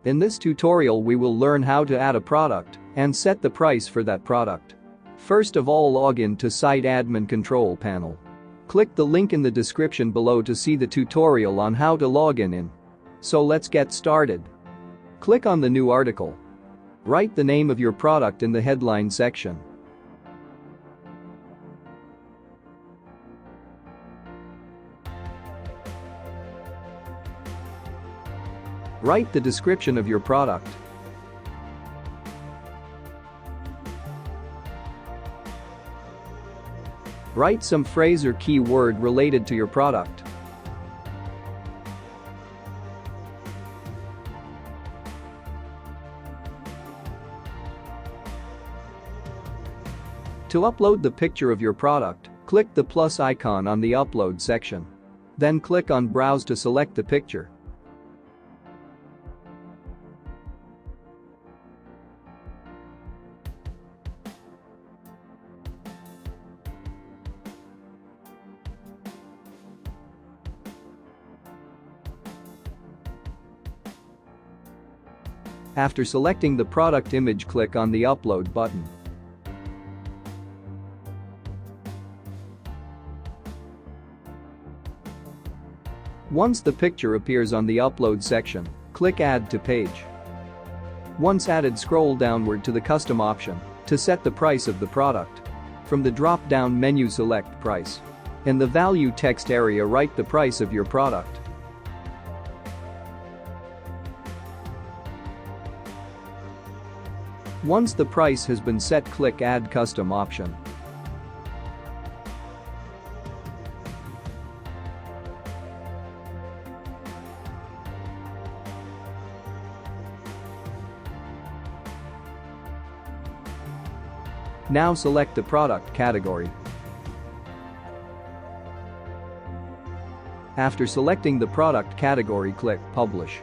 In this tutorial we will learn how to add a product and set the price for that product. First of all, log in to Site Admin Control Panel. Click the link in the description below to see the tutorial on how to log in. So let's get started. Click on the new article. Write the name of your product in the headline section. Write the description of your product. Write some phrase or keyword related to your product. To upload the picture of your product, click the plus icon on the upload section. Then click on Browse to select the picture. After selecting the product image, click on the Upload button. Once the picture appears on the Upload section, click Add to Page. Once added, scroll downward to the Custom option to set the price of the product. From the drop-down menu, select Price. In the Value text area, write the price of your product. Once the price has been set, click Add Custom option. Now select the product category. After selecting the product category, click Publish.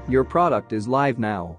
Your product is live now.